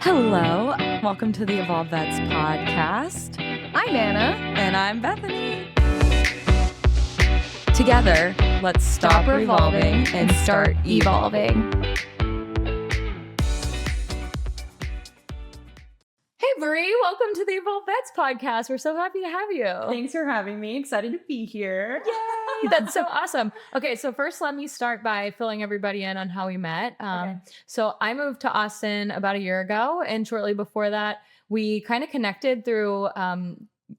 Hello, welcome to the Evolve Vets podcast. I'm Anna. And I'm Bethany. Together, let's stop revolving and start evolving. Hey, Brie, welcome to the Evolve Vets podcast. We're so happy to have you. Thanks for having me. Excited to be here. Yay! That's so awesome. Okay, so first let me start by filling everybody in on how we met. Okay. So I moved to Austin about a year ago, and shortly before that, we kind of connected through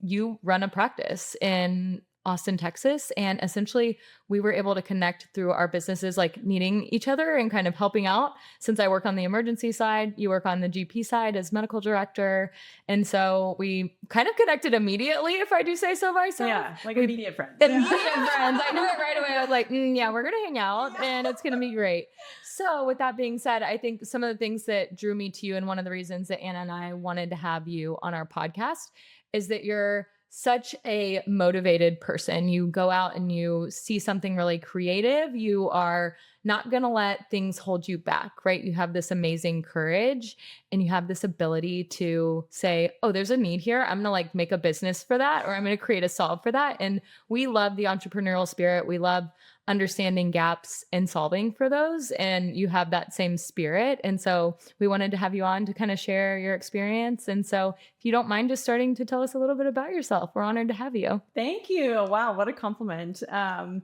you run a practice in Austin, Texas, and essentially we were able to connect through our businesses, like needing each other and kind of helping out. Since I work on the emergency side, you work on the GP side as medical director. And so we kind of connected immediately, if I do say so myself. Yeah, like immediate friends. Immediate friends. I knew it right away. I was like, yeah, we're going to hang out and it's going to be great. So with that being said, I think some of the things that drew me to you, and one of the reasons that Anna and I wanted to have you on our podcast, is that you're such a motivated person. You go out and you see something really creative. You are not going to let things hold you back, right? You have this amazing courage and you have this ability to say, oh, there's a need here. I'm going to make a business for that, or I'm going to create a solve for that. And we love the entrepreneurial spirit. We love understanding gaps and solving for those. And you have that same spirit. And so we wanted to have you on to kind of share your experience. And so if you don't mind just starting to tell us a little bit about yourself, we're honored to have you. Thank you. Wow, what a compliment. I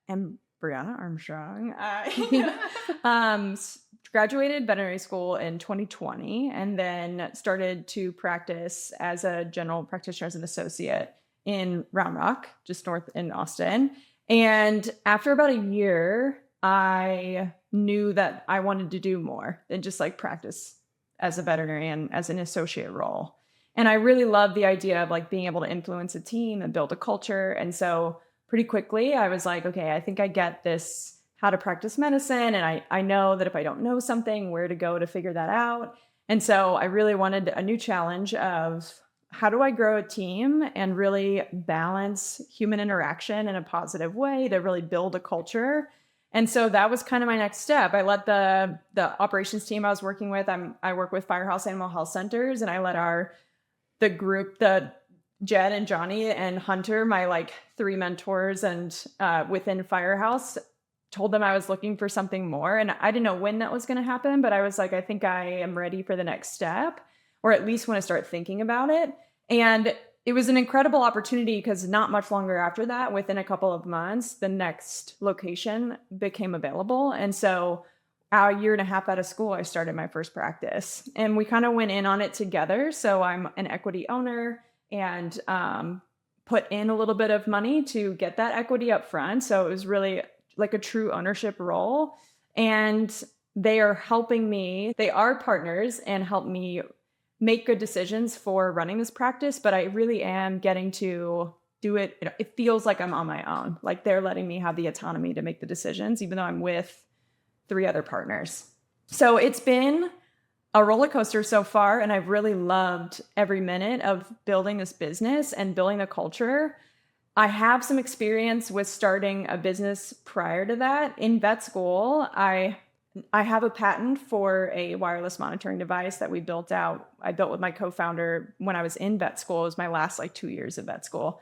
am Brianna Armstrong. I graduated veterinary school in 2020 and then started to practice as a general practitioner, as an associate in Round Rock, just north in Austin. And after about a year, I knew that I wanted to do more than just practice as a veterinarian, as an associate role. And I really loved the idea of being able to influence a team and build a culture. And so pretty quickly I was like, okay, I think I get this, how to practice medicine. And I know that if I don't know something, where to go to figure that out. And so I really wanted a new challenge of, how do I grow a team and really balance human interaction in a positive way to really build a culture? And so that was kind of my next step. I led the operations team I was working with. I work with Firehouse Animal Health Centers, and I led the group, the Jed and Johnny and Hunter, my 3 mentors, and within Firehouse, told them I was looking for something more. And I didn't know when that was going to happen, but I was like, I think I am ready for the next step, or at least want to start thinking about it. And it was an incredible opportunity because not much longer after that, within a couple of months, the next location became available. And so a year and a half out of school, I started my first practice, and we kind of went in on it together. So I'm an equity owner and put in a little bit of money to get that equity up front. So it was really like a true ownership role. And they are helping me. They are partners and help me make good decisions for running this practice, but I really am getting to do it. It feels like I'm on my own. They're letting me have the autonomy to make the decisions, even though I'm with 3 other partners. So it's been a roller coaster so far, and I've really loved every minute of building this business and building the culture. I have some experience with starting a business prior to that. In vet school, I have a patent for a wireless monitoring device that we built out. I built with my co-founder when I was in vet school. It was my last 2 years of vet school.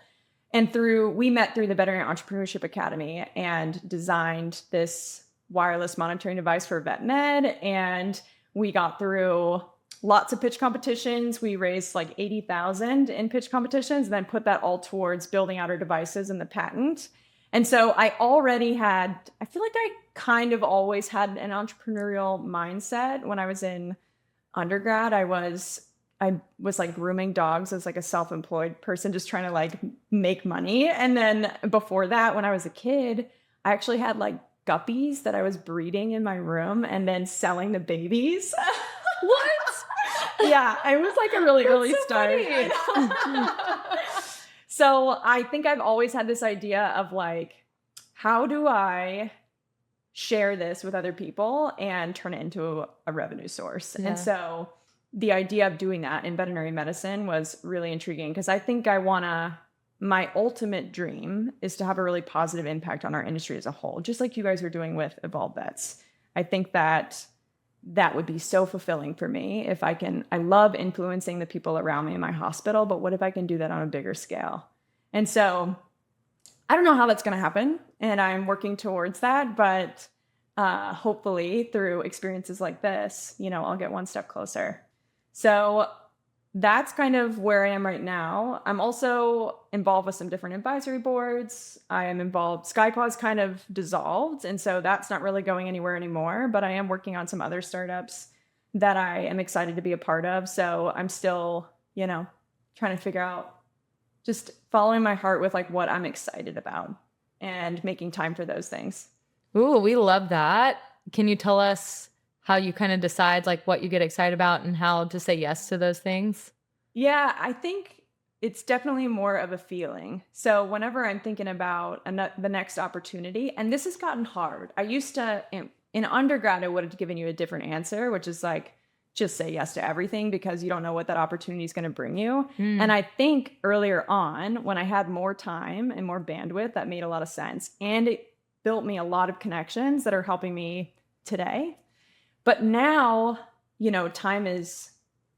And we met through the Veterinary Entrepreneurship Academy and designed this wireless monitoring device for vet med. And we got through lots of pitch competitions. We raised $80,000 in pitch competitions, and then put that all towards building out our devices and the patent. And so I feel like I kind of always had an entrepreneurial mindset. When I was in undergrad, I was grooming dogs as a self-employed person, just trying to make money. And then before that, when I was a kid, I actually had guppies that I was breeding in my room and then selling the babies. What? Yeah, it was a really early start. So I think I've always had this idea of how do I share this with other people and turn it into a revenue source? Yeah. And so the idea of doing that in veterinary medicine was really intriguing, because I think my ultimate dream is to have a really positive impact on our industry as a whole, just like you guys are doing with Evolve Vets. I think that that would be so fulfilling for me if I love influencing the people around me in my hospital, but what if I can do that on a bigger scale? And so I don't know how that's going to happen, and I'm working towards that, but hopefully through experiences like this, I'll get one step closer. So that's kind of where I am right now. I'm also involved with some different advisory boards. I am involved. SkyPaw's kind of dissolved, and so that's not really going anywhere anymore, but I am working on some other startups that I am excited to be a part of. So I'm still, trying to figure out, just following my heart with like what I'm excited about and making time for those things. Ooh, we love that. Can you tell us how you kind of decide like what you get excited about and how to say yes to those things? Yeah, I think it's definitely more of a feeling. So whenever I'm thinking about the next opportunity, and this has gotten hard. I used to, in undergrad, I would have given you a different answer, which is like, just say yes to everything because you don't know what that opportunity is going to bring you. And I think earlier on, when I had more time and more bandwidth, that made a lot of sense. And it built me a lot of connections that are helping me today. But now, time is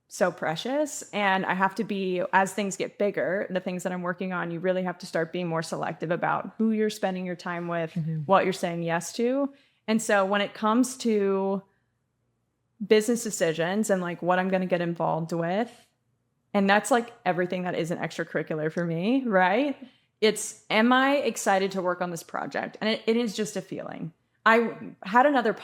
so precious, and I have to be, as things get bigger, the things that I'm working on, you really have to start being more selective about who you're spending your time with, what you're saying yes to. And so when it comes to business decisions and like what I'm going to get involved with, and that's like everything that isn't extracurricular for me, right? It's, am I excited to work on this project? And it is just a feeling. I had another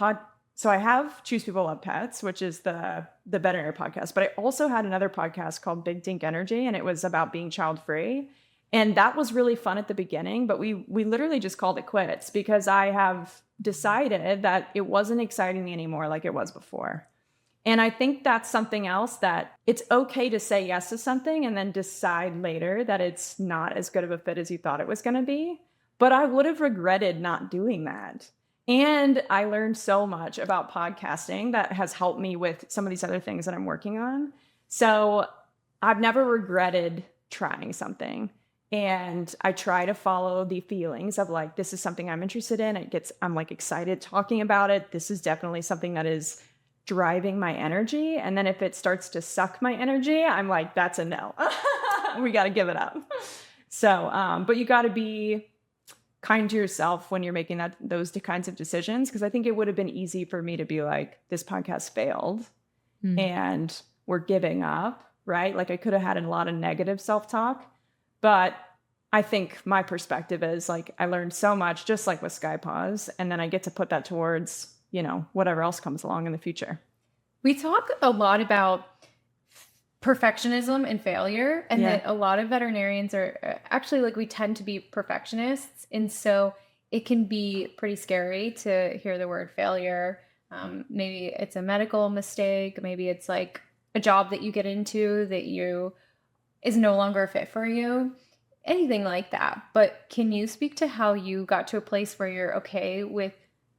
so I have Choose People Love Pets, which is the veterinary podcast, but I also had another podcast called Big Dink Energy, and it was about being child-free. And that was really fun at the beginning, but we literally just called it quits because I have decided that it wasn't exciting me anymore like it was before. And I think that's something else, that it's okay to say yes to something and then decide later that it's not as good of a fit as you thought it was going to be. But I would have regretted not doing that. And I learned so much about podcasting that has helped me with some of these other things that I'm working on. So I've never regretted trying something. And I try to follow the feelings of like, this is something I'm interested in. I'm like excited talking about it. This is definitely something that is driving my energy. And then if it starts to suck my energy, I'm like, that's a no. We got to give it up. So, but you got to be kind to yourself when you're making those kinds of decisions. Because I think it would have been easy for me to be like, this podcast failed and we're giving up, right? Like I could have had a lot of negative self-talk, but I think my perspective is like, I learned so much, just like with SkyPaws, and then I get to put that towards, whatever else comes along in the future. We talk a lot about perfectionism and failure, and that a lot of veterinarians are actually like, we tend to be perfectionists. And so it can be pretty scary to hear the word failure. Maybe it's a medical mistake. Maybe it's like a job that you get into that is no longer fit for you, anything like that. But can you speak to how you got to a place where you're okay with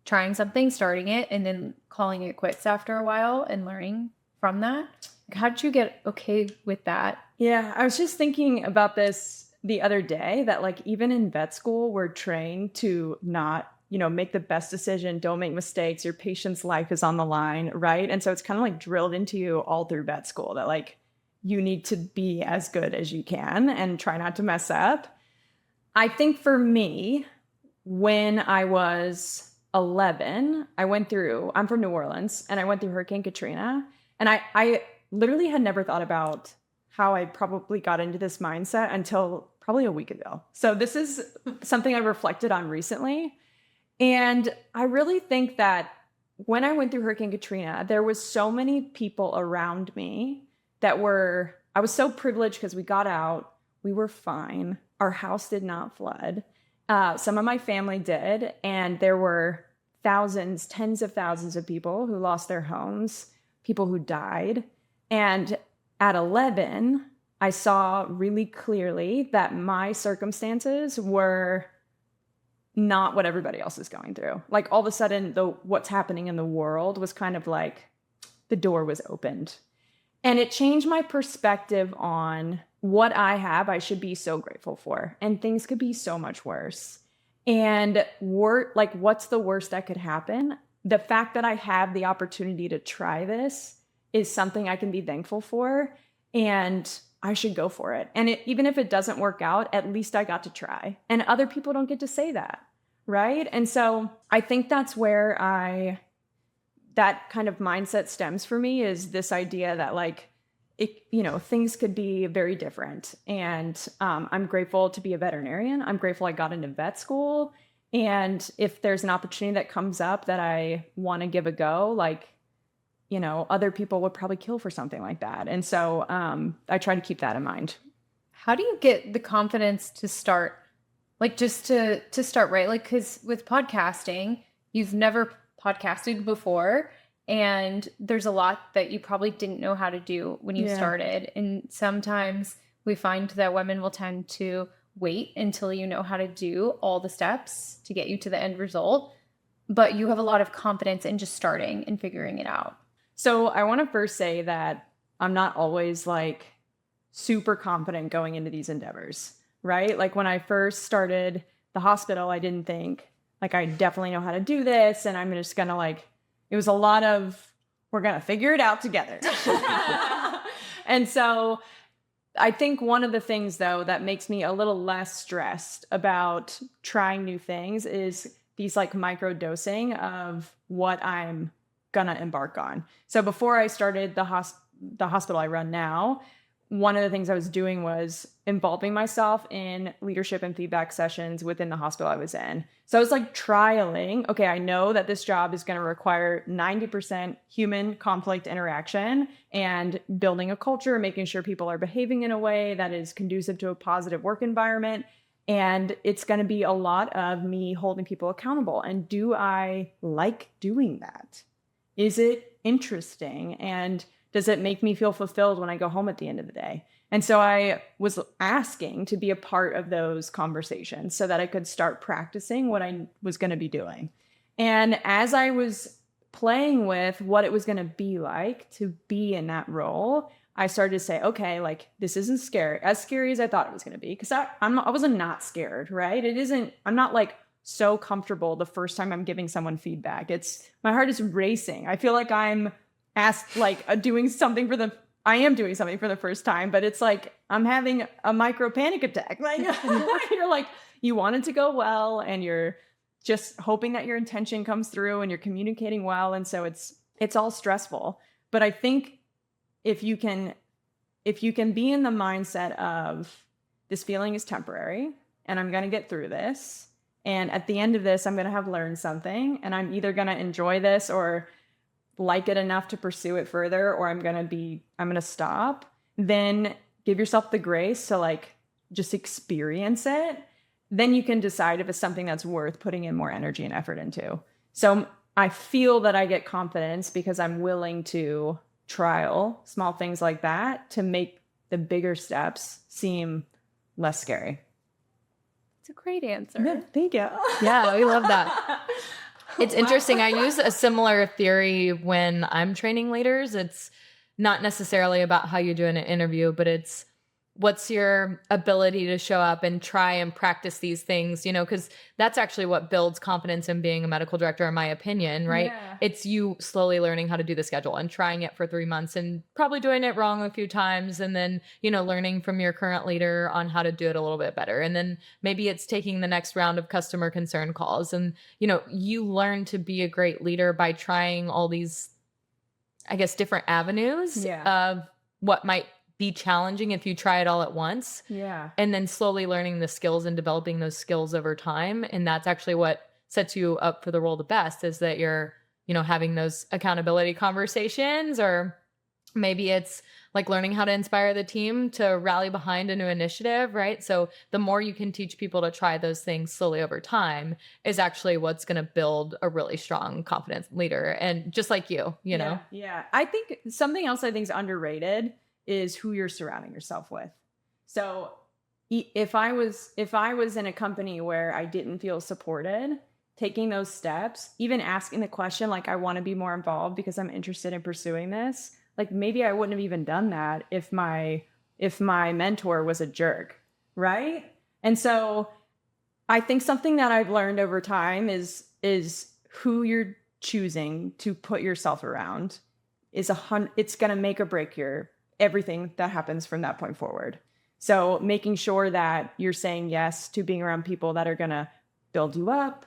trying something, starting it, and then calling it quits after a while and learning from that? How did you get okay with that? Yeah, I was just thinking about this the other day, that like even in vet school, we're trained to not, make the best decision, don't make mistakes, your patient's life is on the line, right? And so it's kind of like drilled into you all through vet school that like you need to be as good as you can and try not to mess up. I think for me, when I was 11, I'm from New Orleans, and I went through Hurricane Katrina, and I literally had never thought about how I probably got into this mindset until probably a week ago. So this is something I reflected on recently. And I really think that when I went through Hurricane Katrina, there was so many people around me I was so privileged because we got out, we were fine. Our house did not flood. Some of my family did. And there were thousands, tens of thousands of people who lost their homes, people who died. And at 11, I saw really clearly that my circumstances were not what everybody else is going through. Like all of a sudden, what's happening in the world was kind of like the door was opened. And it changed my perspective on what I should be so grateful for. And things could be so much worse. And what's the worst that could happen? the fact that I have the opportunity to try this is something I can be thankful for, and I should go for it. And even if it doesn't work out, at least I got to try. And other people don't get to say that, right? And so I think that's where that kind of mindset stems for me, is this idea that like, things could be very different. And I'm grateful to be a veterinarian. I'm grateful I got into vet school. And if there's an opportunity that comes up that I want to give a go, like, other people would probably kill for something like that. And so I try to keep that in mind. How do you get the confidence to start, like just to start, right? Like, because with podcasting, you've never podcasted before, and there's a lot that you probably didn't know how to do when you started. And sometimes we find that women will tend to wait until you know how to do all the steps to get you to the end result. But you have a lot of confidence in just starting and figuring it out. So I want to first say that I'm not always like super confident going into these endeavors, right? Like when I first started the hospital, I didn't think like I definitely know how to do this, and I'm just gonna like, it was a lot of, we're gonna figure it out together. And so I think one of the things though that makes me a little less stressed about trying new things is these like micro dosing of what I'm gonna embark on. So before I started the hospital I run now, one of the things I was doing was involving myself in leadership and feedback sessions within the hospital I was in. So I was like trialing, okay, I know that this job is going to require 90% human conflict interaction and building a culture, making sure people are behaving in a way that is conducive to a positive work environment. And it's going to be a lot of me holding people accountable. And do I like doing that? Is it interesting? And does it make me feel fulfilled when I go home at the end of the day? And so I was asking to be a part of those conversations so that I could start practicing what I was going to be doing. And as I was playing with what it was going to be like to be in that role, I started to say, okay, like this isn't as scary as I thought it was going to be. Because I wasn't not scared, right? I'm not like so comfortable the first time I'm giving someone feedback. My heart is racing. I feel like I'm doing something I am doing something for the first time, but it's like I'm having a micro panic attack. Like you're like, you want it to go well, and you're just hoping that your intention comes through and you're communicating well. And so it's all stressful. But I think if you can be in the mindset of this feeling is temporary and I'm going to get through this. And at the end of this, I'm going to have learned something, and I'm either going to enjoy this or like it enough to pursue it further, or I'm going to stop. Then give yourself the grace to like just experience it. Then you can decide if it's something that's worth putting in more energy and effort into. So I feel that I get confidence because I'm willing to trial small things like that to make the bigger steps seem less scary. It's a great answer. Yeah, thank you. Yeah, we love that. It's interesting. I use a similar theory when I'm training leaders. It's not necessarily about how you do in an interview, but it's what's your ability to show up and try and practice these things, because that's actually what builds confidence in being a medical director, in my opinion, right? Yeah. It's you slowly learning how to do the schedule and trying it for 3 months and probably doing it wrong a few times. And then, learning from your current leader on how to do it a little bit better. And then maybe it's taking the next round of customer concern calls. And, you learn to be a great leader by trying all these, I guess, different avenues of what might be challenging if you try it all at once. Yeah. And then slowly learning the skills and developing those skills over time. And that's actually what sets you up for the role the best, is that you're, having those accountability conversations, or maybe it's like learning how to inspire the team to rally behind a new initiative, right? So the more you can teach people to try those things slowly over time is actually what's going to build a really strong, confident leader. And just like you know? Yeah. I think something else I think is underrated is who you're surrounding yourself with. So if I was in a company where I didn't feel supported, taking those steps, even asking the question, like, I want to be more involved because I'm interested in pursuing this. Like, maybe I wouldn't have even done that if my mentor was a jerk, right? And so I think something that I've learned over time is who you're choosing to put yourself around it's going to make or break everything that happens from that point forward. So making sure that you're saying yes to being around people that are going to build you up,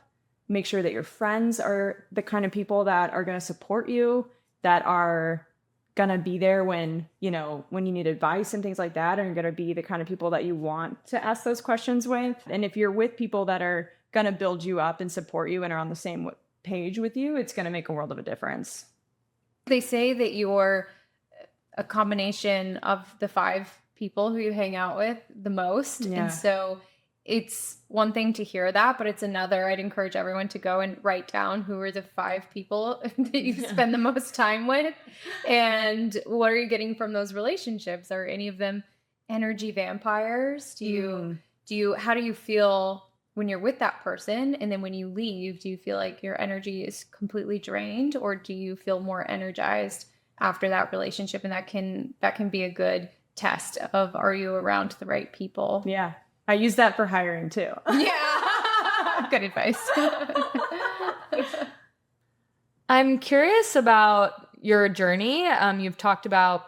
make sure that your friends are the kind of people that are going to support you, that are going to be there when you need advice and things like that, and going to be the kind of people that you want to ask those questions with. And if you're with people that are going to build you up and support you and are on the same page with you, it's going to make a world of a difference. They say that you're a combination of the 5 people who you hang out with the most. Yeah. And so it's one thing to hear that, but it's another. I'd encourage everyone to go and write down who are the 5 people that you spend the most time with, and what are you getting from those relationships? Are any of them energy vampires? How do you feel when you're with that person? And then when you leave, do you feel like your energy is completely drained, or do you feel more energized after that relationship? And that can be a good test of, are you around the right people? Yeah. I use that for hiring too. Yeah. Good advice. I'm curious about your journey. You've talked about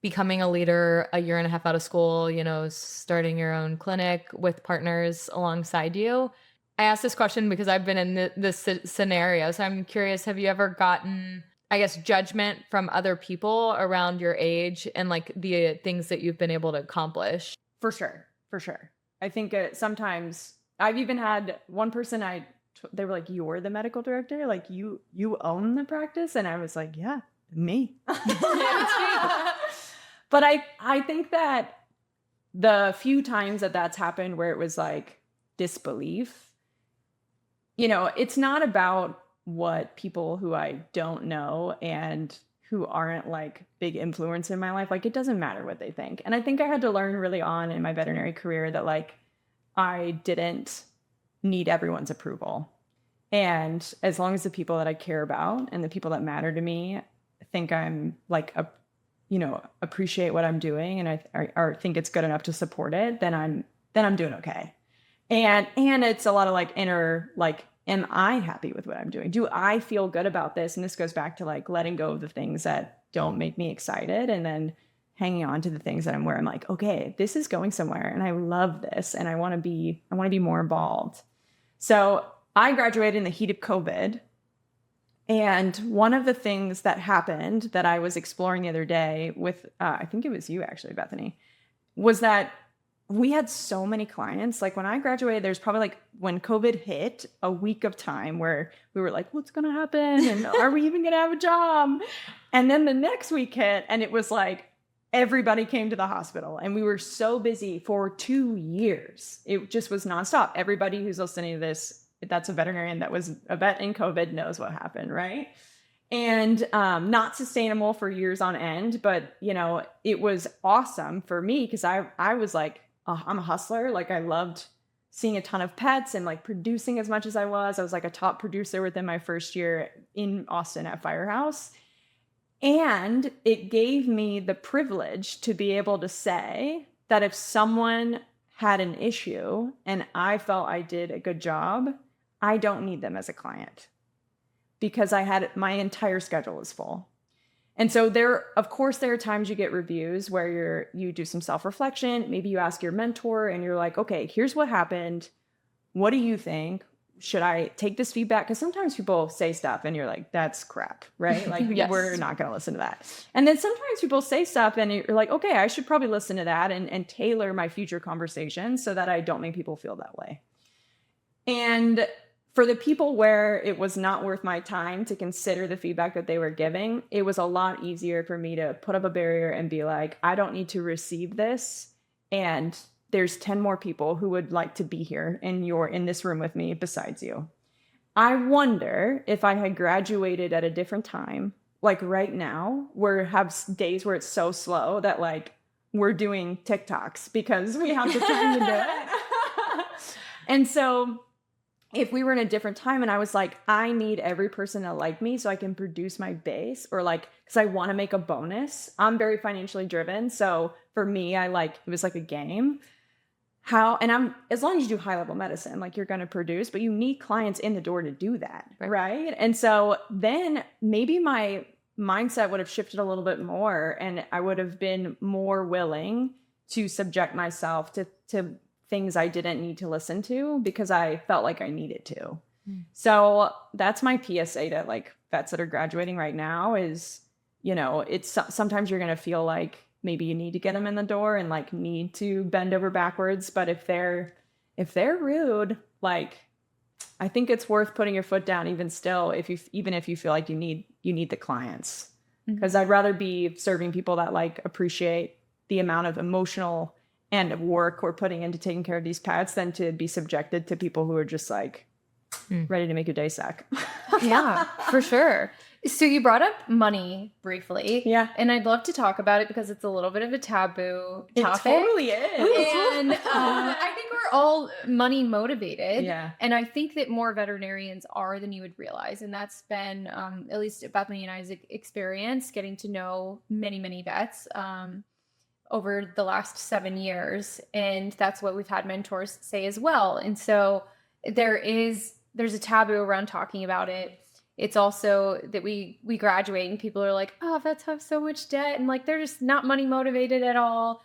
becoming a leader a year and a half out of school, starting your own clinic with partners alongside you. I asked this question because I've been in this scenario. So I'm curious, have you ever gotten, I guess, judgment from other people around your age and like the things that you've been able to accomplish? For sure. I think sometimes I've even had one person, they were like, "You're the medical director? Like you own the practice?" And I was like, "Yeah, me." But I think that the few times that's happened where it was like disbelief, it's not about what people who I don't know and who aren't like big influence in my life, like it doesn't matter what they think. And I think I had to learn really on in my veterinary career that like I didn't need everyone's approval. And as long as the people that I care about and the people that matter to me think I'm like appreciate what I'm doing, and I think it's good enough to support it, then I'm doing okay. And it's a lot of like inner, like, am I happy with what I'm doing? Do I feel good about this? And this goes back to like letting go of the things that don't make me excited, and then hanging on to the things that I'm like, okay, this is going somewhere and I love this and I want to be more involved. So I graduated in the heat of COVID. And one of the things that happened that I was exploring the other day with, I think it was you actually, Bethany, was that we had so many clients. Like when I graduated, there's probably like when COVID hit, a week of time where we were like, what's going to happen? And are we even going to have a job? And then the next week hit, and it was like everybody came to the hospital, and we were so busy for 2 years. It just was nonstop. Everybody who's listening to this, that's a veterinarian that was a vet in COVID, knows what happened, right? And not sustainable for years on end, but it was awesome for me because I was like, I'm a hustler. Like I loved seeing a ton of pets and like producing as much as I was. I was like a top producer within my first year in Austin at Firehouse. And it gave me the privilege to be able to say that if someone had an issue and I felt I did a good job, I don't need them as a client because my entire schedule is full. And so there are times you get reviews where you do some self-reflection. Maybe you ask your mentor and you're like, okay, here's what happened. What do you think? Should I take this feedback? Because sometimes people say stuff and you're like, that's crap, right? Like Yes. We're not going to listen to that. And then sometimes people say stuff and you're like, okay, I should probably listen to that and tailor my future conversations so that I don't make people feel that way. And for the people where it was not worth my time to consider the feedback that they were giving, it was a lot easier for me to put up a barrier and be like, I don't need to receive this. And there's 10 more people who would like to be here and you're in this room with me besides you. I wonder if I had graduated at a different time, like right now, have days where it's so slow that like we're doing TikToks because we have the time to do it. And so if we were in a different time and I was like, I need every person to like me so I can produce my base, or like, because I want to make a bonus. I'm very financially driven. So for me, it was like a game. as long as you do high level medicine, like you're going to produce, but you need clients in the door to do that. Right. Right. And so then maybe my mindset would have shifted a little bit more, and I would have been more willing to subject myself to things I didn't need to listen to because I felt like I needed to. So that's my PSA to like vets that are graduating right now is, it's sometimes you're going to feel like maybe you need to get them in the door and like need to bend over backwards. But if they're rude, like I think it's worth putting your foot down even still, even if you feel like you need the clients, because I'd rather be serving people that like appreciate the amount of emotional and work we're putting into taking care of these pets than to be subjected to people who are just like ready to make your day suck. Yeah, for sure. So you brought up money briefly. Yeah. And I'd love to talk about it because it's a little bit of a taboo topic. It totally is. And I think we're all money motivated. Yeah. And I think that more veterinarians are than you would realize. And that's been, at least Bethany and I's experience, getting to know many, many vets over the last 7 years. And that's what we've had mentors say as well. And so there's a taboo around talking about it. It's also that we graduate and people are like, oh, vets have so much debt. And like, they're just not money motivated at all.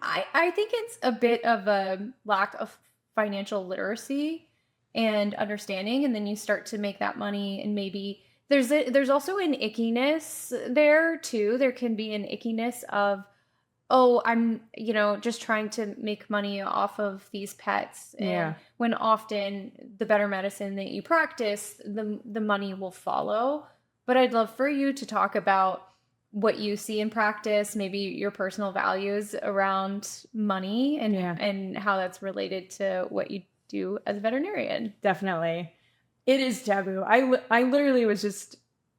I think it's a bit of a lack of financial literacy and understanding. And then you start to make that money, and maybe there's also an ickiness there too. There can be an ickiness of, oh, I'm, just trying to make money off of these pets. And when often the better medicine that you practice, the money will follow. But I'd love for you to talk about what you see in practice, maybe your personal values around money and how that's related to what you do as a veterinarian. Definitely. It is taboo. I literally was just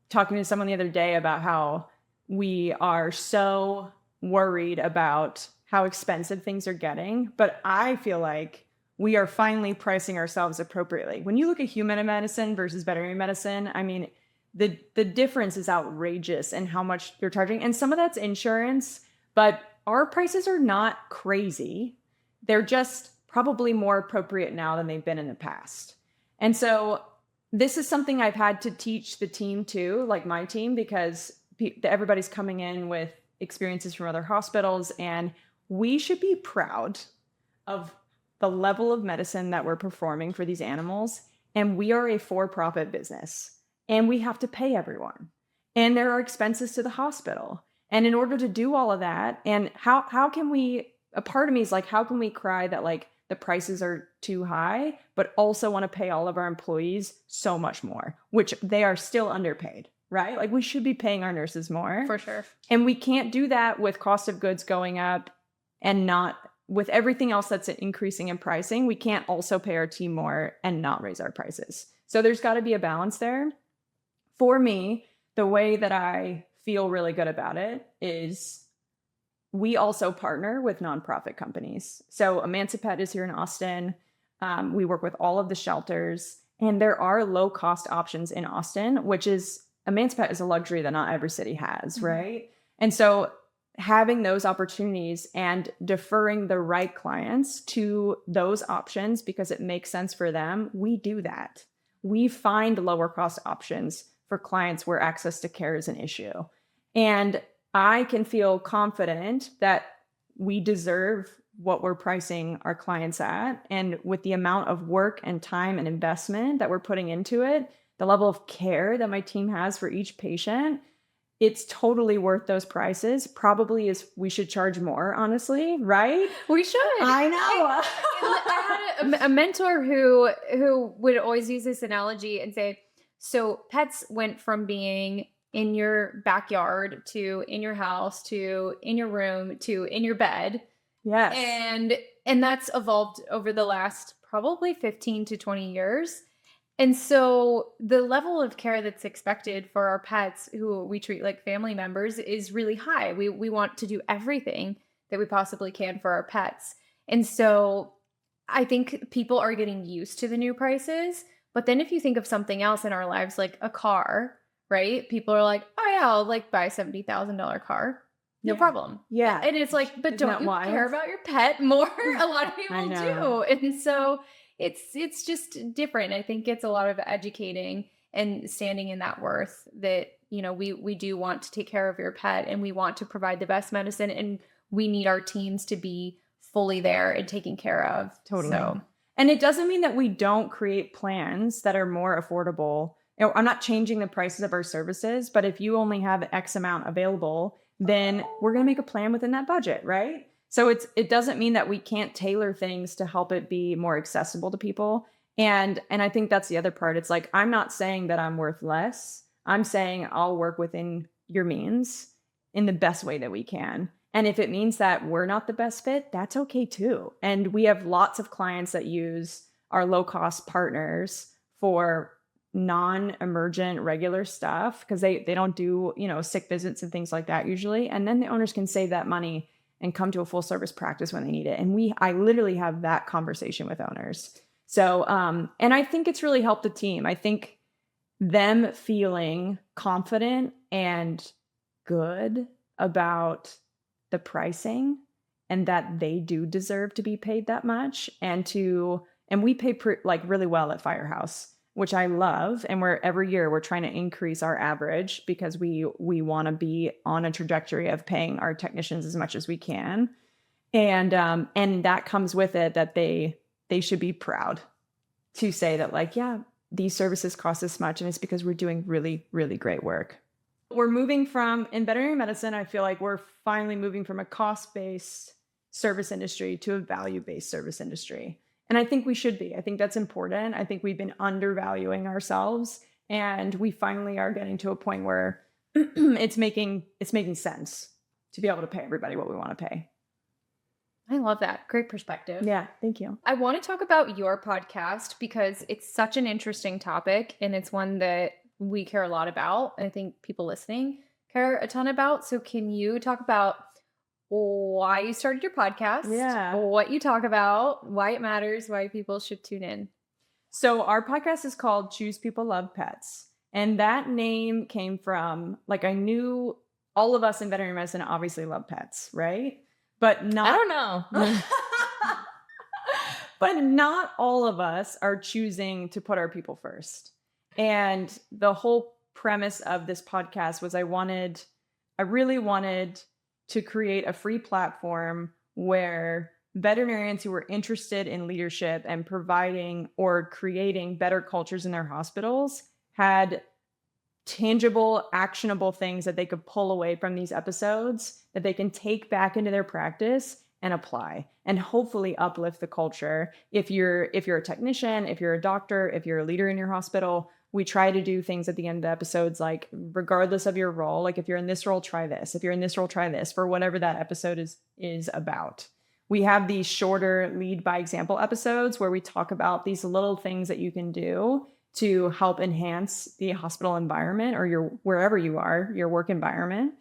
talking to someone the other day about how we are so worried about how expensive things are getting, but I feel like we are finally pricing ourselves appropriately. When you look at human medicine versus veterinary medicine, I mean, the difference is outrageous in how much you're charging. And some of that's insurance, but our prices are not crazy. They're just probably more appropriate now than they've been in the past. And so this is something I've had to teach the team too, like my team, because everybody's coming in with experiences from other hospitals, and we should be proud of the level of medicine that we're performing for these animals. And we are a for-profit business, and we have to pay everyone, and there are expenses to the hospital. And in order to do all of that, and how can we, a part of me is like, how can we cry that like the prices are too high, but also want to pay all of our employees so much more, which they are still underpaid. Right? Like we should be paying our nurses more. For sure. And we can't do that with cost of goods going up and not with everything else that's increasing in pricing. We can't also pay our team more and not raise our prices. So there's got to be a balance there. For me, the way that I feel really good about it is we also partner with nonprofit companies. So Emancipet is here in Austin. We work with all of the shelters, and there are low cost options in Austin, which is Emancipet is a luxury that not every city has, right? And so having those opportunities and deferring the right clients to those options because it makes sense for them, we do that. We find lower cost options for clients where access to care is an issue. And I can feel confident that we deserve what we're pricing our clients at. And with the amount of work and time and investment that we're putting into it, the level of care that my team has for each patient, it's totally worth those prices. Probably is we should charge more, honestly, right? We should. I know. I had a mentor who would always use this analogy and say, so pets went from being in your backyard to in your house to in your room to in your bed. Yes. And that's evolved over the last probably 15 to 20 years. And so the level of care that's expected for our pets who we treat like family members is really high. We want to do everything that we possibly can for our pets. And so I think people are getting used to the new prices. But then if you think of something else in our lives, like a car, right? People are like, oh yeah, I'll like buy a $70,000 car. no problem. Yeah. And it's like, but Isn't don't that you wild? care about your pet more? A lot of I people know. do. And so it's just different. I think it's a lot of educating and standing in that worth that, we do want to take care of your pet and we want to provide the best medicine, and we need our teams to be fully there and taken care of. Totally. So, and it doesn't mean that we don't create plans that are more affordable. I'm not changing the prices of our services, but if you only have X amount available, then we're going to make a plan within that budget, right? So it doesn't mean that we can't tailor things to help it be more accessible to people. And I think that's the other part. It's like, I'm not saying that I'm worth less. I'm saying I'll work within your means in the best way that we can. And if it means that we're not the best fit, that's okay too. And we have lots of clients that use our low-cost partners for non-emergent regular stuff because they don't do, sick visits and things like that usually. And then the owners can save that money and come to a full service practice when they need it. And I literally have that conversation with owners. So, and I think it's really helped the team. I think them feeling confident and good about the pricing and that they do deserve to be paid that much and we pay really well at Firehouse, which I love. And every year we're trying to increase our average because we want to be on a trajectory of paying our technicians as much as we can. And that comes with it that they should be proud to say that yeah, these services cost this much. And it's because we're doing really, really great work. We're moving in veterinary medicine, I feel like we're finally moving from a cost-based service industry to a value-based service industry. And I think we should be. I think that's important. I think we've been undervaluing ourselves, and we finally are getting to a point where it's making sense to be able to pay everybody what we want to pay. I love that. Great perspective. Yeah, thank you. I want to talk about your podcast because it's such an interesting topic, and it's one that we care a lot about. And I think people listening care a ton about. So can you talk about why you started your podcast? Yeah. What you talk about, why it matters, why people should tune in. So our podcast is called Choose People Love Pets. And that name came from, I knew all of us in veterinary medicine obviously love pets, right? But not... I don't know. But not all of us are choosing to put our people first. And the whole premise of this podcast was I really wanted to create a free platform where veterinarians who were interested in leadership and providing or creating better cultures in their hospitals had tangible, actionable things that they could pull away from these episodes that they can take back into their practice and apply and hopefully uplift the culture. If you're a technician, if you're a doctor, if you're a leader in your hospital, we try to do things at the end of the episodes, regardless of your role, if you're in this role, try this. If you're in this role, try this, for whatever that episode is about. We have these shorter lead by example episodes where we talk about these little things that you can do to help enhance the hospital environment or wherever you are, your work environment.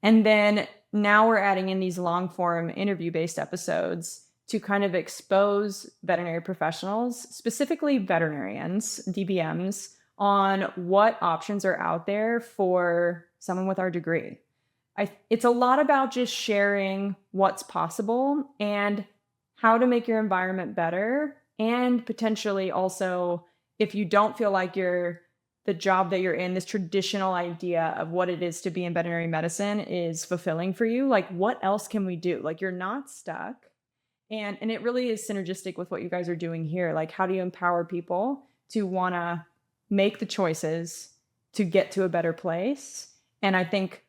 And then now we're adding in these long form interview based episodes to kind of expose veterinary professionals, specifically veterinarians, DBMs, on what options are out there for someone with our degree. It's a lot about just sharing what's possible and how to make your environment better. And potentially also, if you don't feel like the job that you're in, this traditional idea of what it is to be in veterinary medicine is fulfilling for you, what else can we do? You're not stuck. And it really is synergistic with what you guys are doing here. How do you empower people to want to make the choices to get to a better place? And I think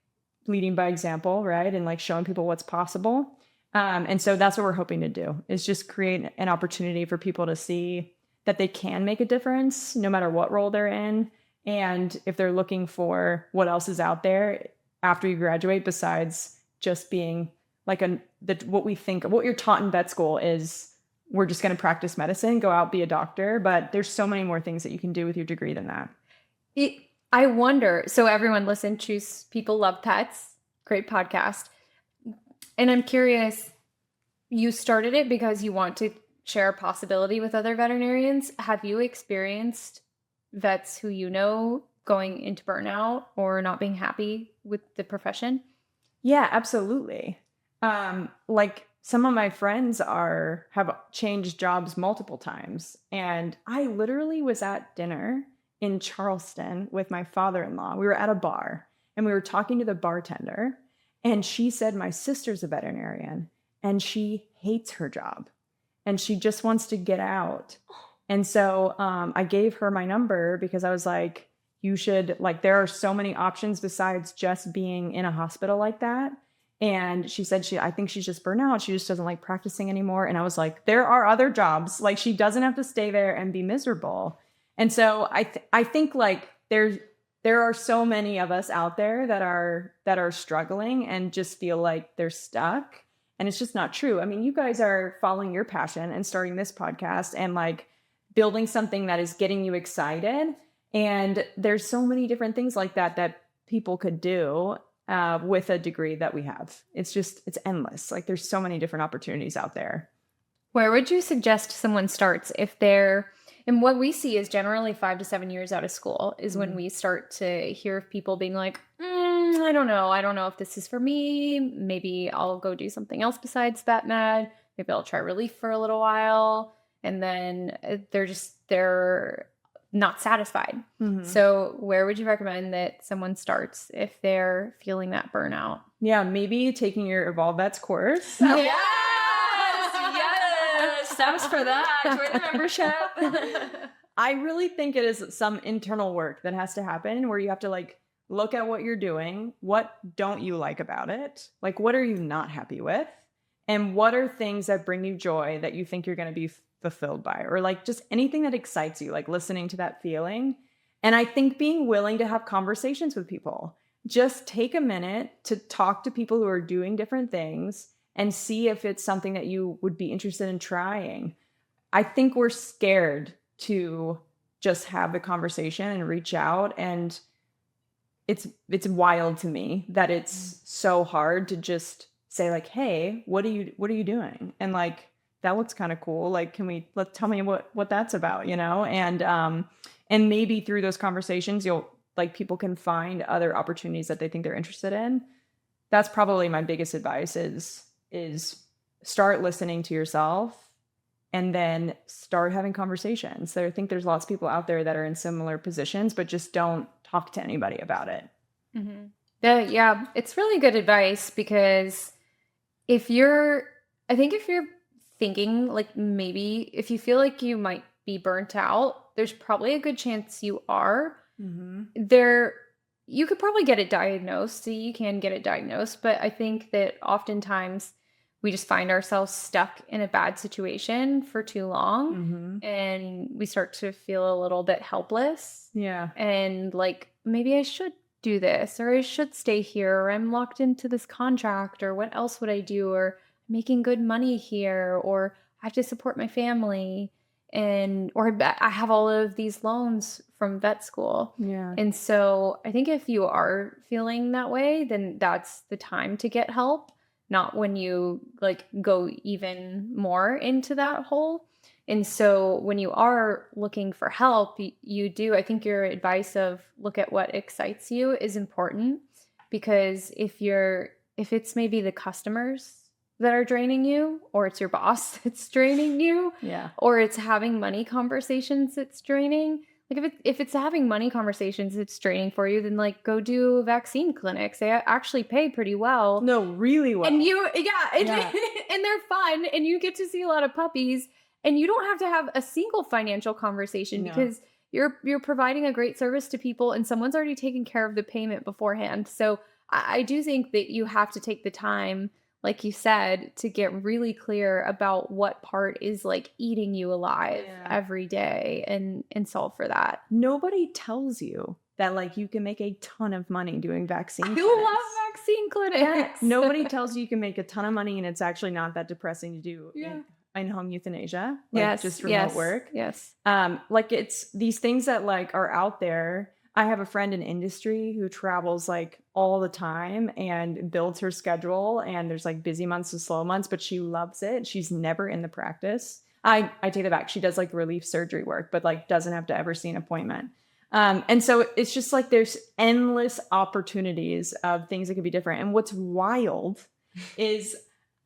leading by example, right? And showing people what's possible. And so that's what we're hoping to do, is just create an opportunity for people to see that they can make a difference no matter what role they're in. And if they're looking for what else is out there after you graduate, besides just being what you're taught in vet school is we're just going to practice medicine, go out, be a doctor. But there's so many more things that you can do with your degree than that. I wonder, so everyone listen, Choose People Love Pets, great podcast. And I'm curious, you started it because you want to share a possibility with other veterinarians. Have you experienced vets who going into burnout or not being happy with the profession? Yeah, absolutely. Like some of my friends have changed jobs multiple times. And I literally was at dinner in Charleston with my father-in-law. We were at a bar and we were talking to the bartender, and she said, my sister's a veterinarian and she hates her job and she just wants to get out. And so I gave her my number because I was like, you should, like, there are so many options besides just being in a hospital like that. And she said, I think she's just burnt out. She just doesn't like practicing anymore. And I was like, there are other jobs. Like, she doesn't have to stay there and be miserable. And so I think like there are so many of us out there that are struggling and just feel like they're stuck. And it's just not true. I mean, you guys are following your passion and starting this podcast and like building something that is getting you excited. And there's so many different things like that people could do with a degree that we have. It's endless. Like, there's so many different opportunities out there. Where would you suggest someone starts if and what we see is generally 5 to 7 years out of school is when we start to hear of people being like, I don't know if this is for me. Maybe I'll go do something else besides vet med. Maybe I'll try relief for a little while. And then they're not satisfied. So where would you recommend that someone starts if they're feeling that burnout? Yeah, maybe taking your Evolve Vets course. Yes. Steps for that. Join the membership. I really think it is some internal work that has to happen where you have to like look at what you're doing. What don't you like about it? Like, what are you not happy with? And what are things that bring you joy that you think you're going to be fulfilled by, or like just anything that excites you, like listening to that feeling. And I think being willing to have conversations with people, just take a minute to talk to people who are doing different things and see if it's something that you would be interested in trying. I think we're scared to just have the conversation and reach out. And it's wild to me that it's so hard to just say like, hey, what are you doing? And like, that looks kind of cool. Like, tell me what that's about, you know? And maybe through those conversations, people can find other opportunities that they think they're interested in. That's probably my biggest advice is start listening to yourself and then start having conversations. So I think there's lots of people out there that are in similar positions, but just don't talk to anybody about it. Mm-hmm. Yeah, it's really good advice because if you're thinking like maybe if you feel like you might be burnt out, there's probably a good chance you are. You could probably get it diagnosed. So you can get it diagnosed, but I think that oftentimes we just find ourselves stuck in a bad situation for too long and we start to feel a little bit helpless. Yeah. And like, maybe I should do this, or I should stay here, or I'm locked into this contract, or what else would I do? Or making good money here, or I have to support my family, or I have all of these loans from vet school. Yeah. And so I think if you are feeling that way, then that's the time to get help, not when you like go even more into that hole. And so when you are looking for help, I think your advice of look at what excites you is important, because if it's maybe the customers that are draining you, or it's your boss that's draining you, or it's having money conversations that's draining. Like if it's having money conversations that's draining for you, then like go do vaccine clinics. They actually pay pretty well. No, really well. And and they're fun, and you get to see a lot of puppies, and you don't have to have a single financial conversation because you're providing a great service to people, and someone's already taken care of the payment beforehand. So I do think that you have to take the time, like you said, to get really clear about what part is like eating you alive every day and solve for that. Nobody tells you that like you can make a ton of money doing vaccine clinics. I love vaccine clinics. Nobody tells you can make a ton of money and it's actually not that depressing to do in-home euthanasia. Like just remote work. Yes. Like it's these things that like are out there. I have a friend in industry who travels like all the time and builds her schedule, and there's like busy months and slow months, but she loves it. She's never in the practice. I take it back. She does like relief surgery work, but like doesn't have to ever see an appointment. And so it's just like there's endless opportunities of things that could be different. And what's wild is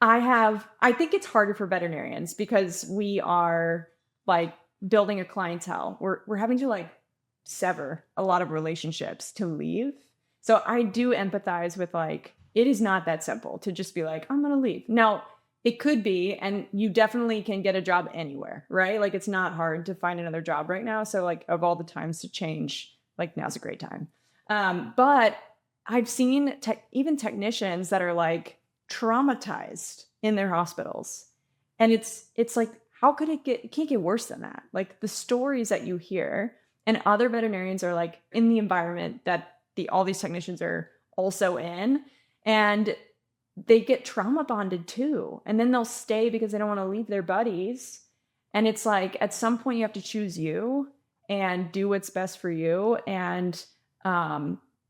I think it's harder for veterinarians because we are like building a clientele. We're having to like sever a lot of relationships to leave. So I do empathize with like, it is not that simple to just be like, I'm going to leave. Now, it could be, and you definitely can get a job anywhere, right? Like it's not hard to find another job right now. So like of all the times to change, like now's a great time. But I've seen even technicians that are like traumatized in their hospitals. And it's like, how could it can't get worse than that? Like the stories that you hear, and other veterinarians are like in the environment that all these technicians are also in, and they get trauma bonded too. And then they'll stay because they don't want to leave their buddies. And it's like, at some point you have to choose you and do what's best for you. And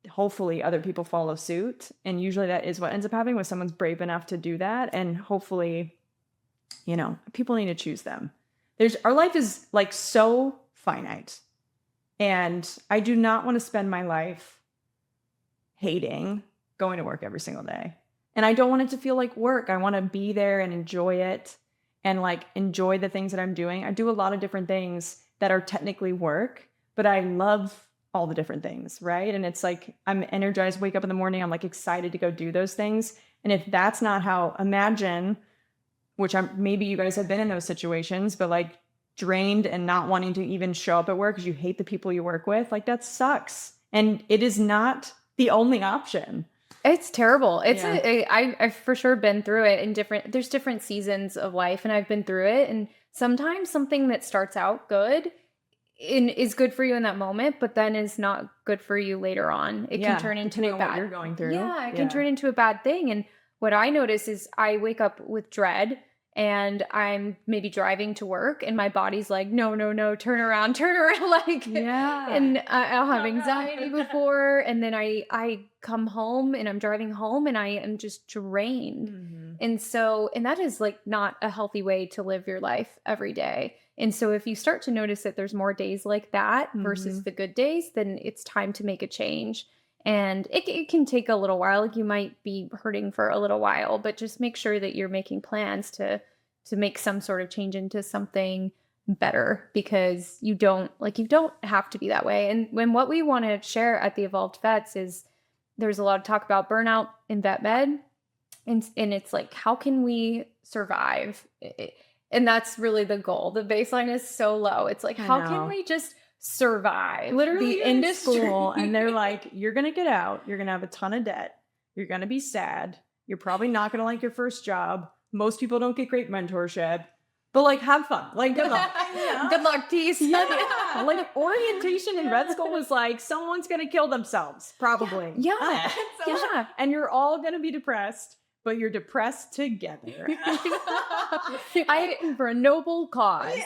hopefully other people follow suit. And usually that is what ends up happening when someone's brave enough to do that. And hopefully, people need to choose them. Our life is like so finite. And I do not want to spend my life hating going to work every single day. And I don't want it to feel like work. I want to be there and enjoy it and like enjoy the things that I'm doing. I do a lot of different things that are technically work, but I love all the different things, right? And it's like I'm energized, wake up in the morning, I'm like excited to go do those things. And if that's not how, imagine, maybe you guys have been in those situations, but like drained and not wanting to even show up at work because you hate the people you work with, like that sucks. And it is not the only option. It's terrible. I've for sure been through it there's different seasons of life, and I've been through it. And sometimes something that starts out good is good for you in that moment, but then is not good for you later on. It can turn into a bad, what you're going through. Yeah, it can turn into a bad thing. And what I notice is I wake up with dread, and I'm maybe driving to work and my body's like, no, turn around. Like, and I'll have anxiety before. And then I come home and I'm driving home and I am just drained. Mm-hmm. And that is like not a healthy way to live your life every day. And so if you start to notice that there's more days like that versus the good days, then it's time to make a change. And it can take a little while. Like you might be hurting for a little while, but just make sure that you're making plans to make some sort of change into something better, because you don't have to be that way. And what we want to share at the Evolved Vets is there's a lot of talk about burnout in vet med. And it's like, how can we survive? And that's really the goal. The baseline is so low. It's like, how can we just survive? Literally the industry. School, and they're like, you're going to get out. You're going to have a ton of debt. You're going to be sad. You're probably not going to like your first job. Most people don't get great mentorship, but like have fun. Like good luck. Good luck, tease. Yeah. Like orientation in vet school was like, someone's going to kill themselves, probably. Yeah. Yeah. And you're all going to be depressed, but you're depressed together. For a noble cause.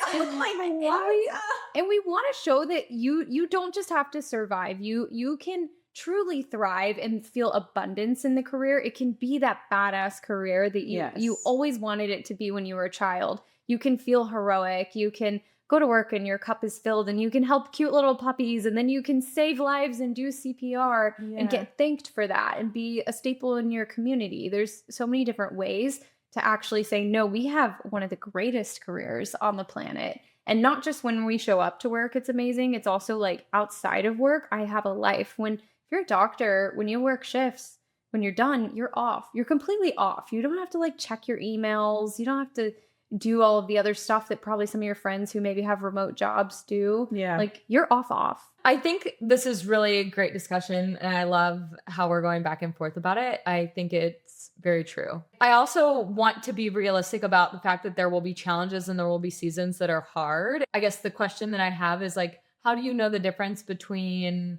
And we want to show that you don't just have to survive. You can truly thrive and feel abundance in the career. It can be that badass career that you always wanted it to be when you were a child. You can feel heroic. You can go to work and your cup is filled, and you can help cute little puppies, and then you can save lives and do CPR and get thanked for that and be a staple in your community. There's so many different ways to actually say, no, we have one of the greatest careers on the planet. And not just when we show up to work, it's amazing. It's also like outside of work, I have a life. If you're a doctor, when you work shifts, when you're done, you're off. You're completely off. You don't have to like check your emails. You don't have to do all of the other stuff that probably some of your friends who maybe have remote jobs do. Yeah. Like you're off. I think this is really a great discussion, and I love how we're going back and forth about it. I think it's very true. I also want to be realistic about the fact that there will be challenges and there will be seasons that are hard. I guess the question that I have is like, how do you know the difference between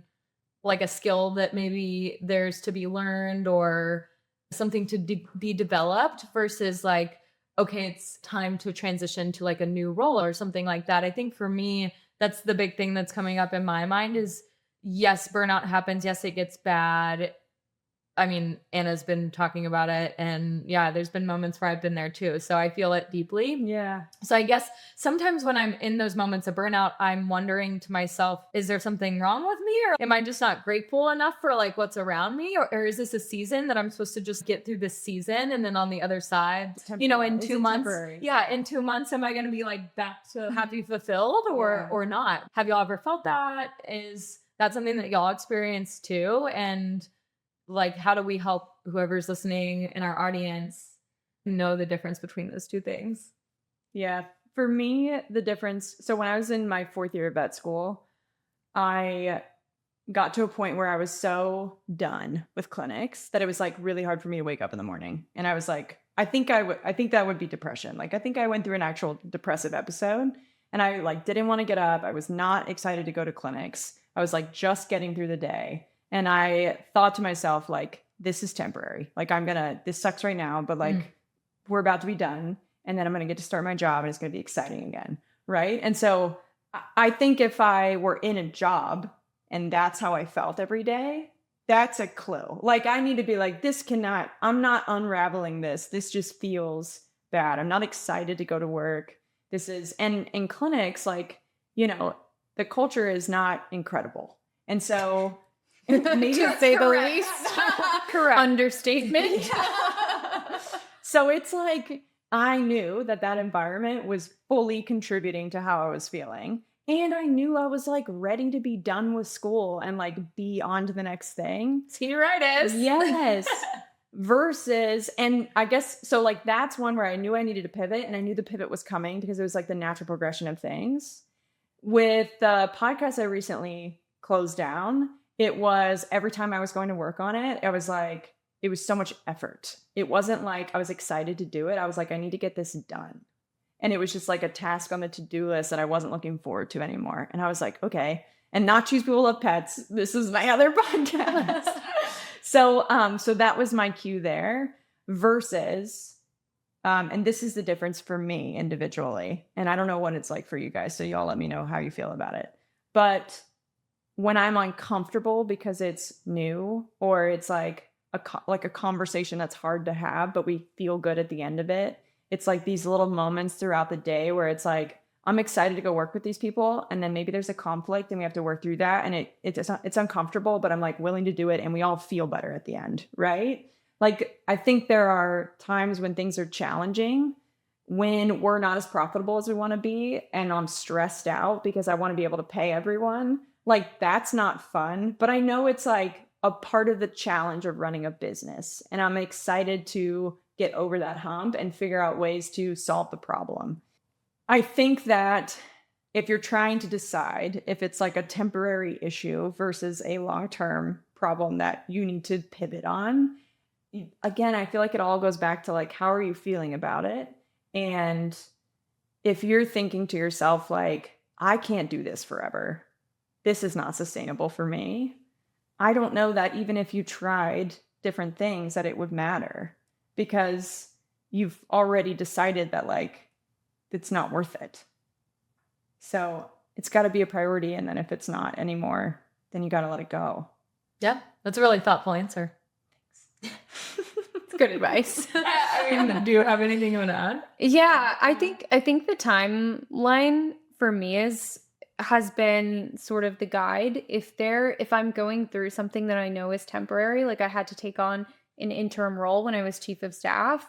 like a skill that maybe there's to be learned or something to be developed versus like, okay, it's time to transition to like a new role or something like that. I think for me, that's the big thing that's coming up in my mind is, yes, burnout happens. Yes, it gets bad. I mean, Anna's been talking about it, and yeah, there's been moments where I've been there too. So I feel it deeply. Yeah. So I guess sometimes when I'm in those moments of burnout, I'm wondering to myself, is there something wrong with me? Or am I just not grateful enough for like what's around me? Or is this a season that I'm supposed to just get through this season? And then on the other side, in Is 2 it months, temporary? in 2 months, am I going to be like back to happy, fulfilled or not? Have y'all ever felt that? Is that something that y'all experience too? And like, how do we help whoever's listening in our audience know the difference between those two things? Yeah. For me, the difference. So when I was in my 4th year of vet school, I got to a point where I was so done with clinics that it was like really hard for me to wake up in the morning. And I was like, I think that would be depression. Like, I think I went through an actual depressive episode, and I like didn't want to get up. I was not excited to go to clinics. I was like just getting through the day. And I thought to myself, like, this is temporary. Like, this sucks right now, but like, we're about to be done. And then I'm going to get to start my job, and it's going to be exciting again. Right. And so I think if I were in a job and that's how I felt every day, that's a clue. Like, I need to be like, I'm not unraveling this. This just feels bad. I'm not excited to go to work. And in clinics, like, the culture is not incredible. And so, maybe to say the least. Correct. Understatement. So it's like, I knew that environment was fully contributing to how I was feeling. And I knew I was like ready to be done with school and like be on to the next thing. Senioritis. Yes. Versus, and I guess, so like that's one where I knew I needed to pivot, and I knew the pivot was coming because it was like the natural progression of things. With the podcast I recently closed down, it was every time I was going to work on it, I was like, it was so much effort. It wasn't like I was excited to do it. I was like, I need to get this done. And it was just like a task on the to-do list that I wasn't looking forward to anymore. And I was like, okay. And Not Choose People Love Pets. This is my other podcast. So that was my cue there versus, and this is the difference for me individually. And I don't know what it's like for you guys. So y'all let me know how you feel about it. But when I'm uncomfortable because it's new, or it's like a conversation that's hard to have, but we feel good at the end of it. It's like these little moments throughout the day where it's like, I'm excited to go work with these people. And then maybe there's a conflict and we have to work through that. And it's uncomfortable, but I'm like willing to do it. And we all feel better at the end. Right. Like, I think there are times when things are challenging, when we're not as profitable as we want to be. And I'm stressed out because I want to be able to pay everyone. Like, that's not fun, but I know it's like a part of the challenge of running a business. And I'm excited to get over that hump and figure out ways to solve the problem. I think that if you're trying to decide if it's like a temporary issue versus a long-term problem that you need to pivot on, again, I feel like it all goes back to like, how are you feeling about it? And if you're thinking to yourself, like, I can't do this forever, this is not sustainable for me, I don't know that even if you tried different things that it would matter, because you've already decided that like it's not worth it. So it's got to be a priority. And then if it's not anymore, then you got to let it go. Yeah, that's a really thoughtful answer. Thanks. It's good advice. I mean, do you have anything you want to add? Yeah, I think the timeline for me has been sort of the guide. If I'm going through something that I know is temporary, like I had to take on an interim role when I was chief of staff,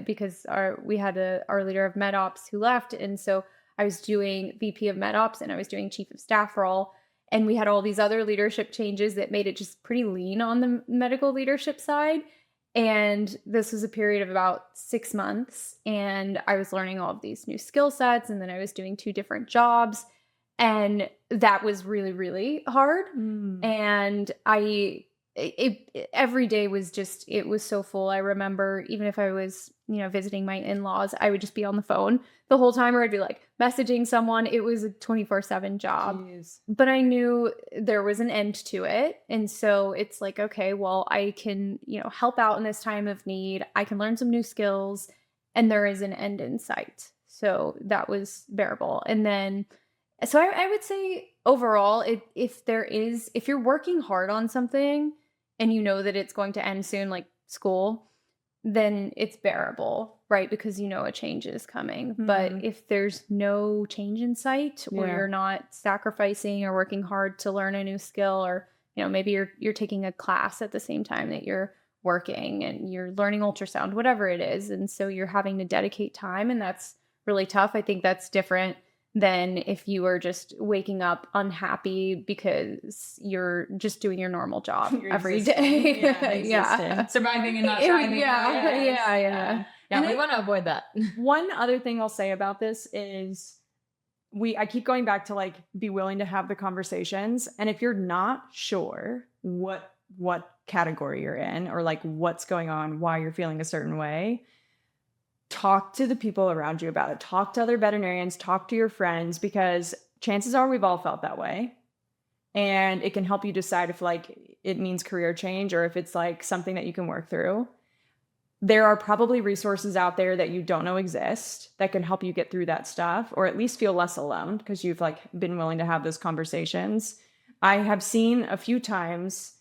because we had our leader of med ops who left, and so I was doing VP of med ops and I was doing chief of staff role, and we had all these other leadership changes that made it just pretty lean on the medical leadership side. And this was a period of about 6 months, and I was learning all of these new skill sets, and then I was doing 2 different jobs. And that was really, really hard. And every day was it was so full. I remember even if I was, visiting my in-laws, I would just be on the phone the whole time, or I'd be like messaging someone. It was a 24/7 job. Jeez. But I knew there was an end to it. And so it's like, okay, well, I can, help out in this time of need. I can learn some new skills, and there is an end in sight. So that was bearable. And then so I would say overall, if you're working hard on something, and you know that it's going to end soon, like school, then it's bearable, right? Because you know a change is coming. But if there's no change in sight, or you're not sacrificing or working hard to learn a new skill, or maybe you're taking a class at the same time that you're working and you're learning ultrasound, whatever it is, and so you're having to dedicate time, and that's really tough. I think that's different than if you were just waking up unhappy because you're just doing your normal job every day. Yeah. Surviving and not thriving. Yeah. And we want to avoid that. One other thing I'll say about this is I keep going back to like, be willing to have the conversations. And if you're not sure what category you're in, or like what's going on, why you're feeling a certain way, talk to the people around you about it. Talk to other veterinarians, talk to your friends, because chances are we've all felt that way. And it can help you decide if like it means career change, or if it's like something that you can work through. There are probably resources out there that you don't know exist that can help you get through that stuff, or at least feel less alone because you've like been willing to have those conversations. I have seen a few times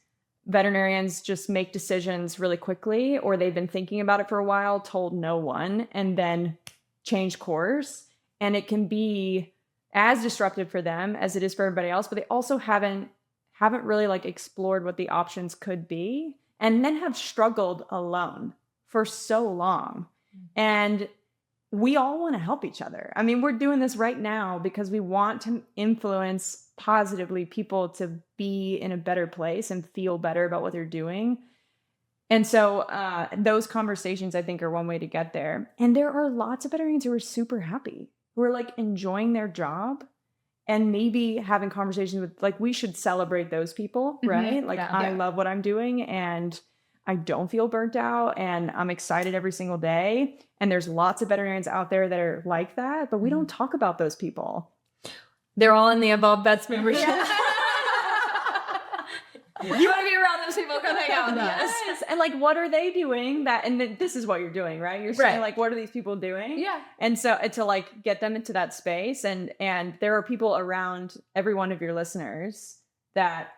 veterinarians just make decisions really quickly, or they've been thinking about it for a while, told no one, and then change course. And it can be as disruptive for them as it is for everybody else, but they also haven't really like explored what the options could be, and then have struggled alone for so long. And we all want to help each other. I mean, we're doing this right now because we want to influence positively people to be in a better place and feel better about what they're doing. And so those conversations, I think, are one way to get there. And there are lots of veterinarians who are super happy, who are like enjoying their job, and maybe having conversations with, like, we should celebrate those people, right? Like, I love what I'm doing, and I don't feel burnt out, and I'm excited every single day. And there's lots of veterinarians out there that are like that, but we don't talk about those people. They're all in the Evolved Vets membership. You want to be around those people, come hang out with us. Yes. And like, what are they doing that, and this is what you're doing, right? You're saying like, what are these people doing? Yeah. And so to like get them into that space, and there are people around every one of your listeners that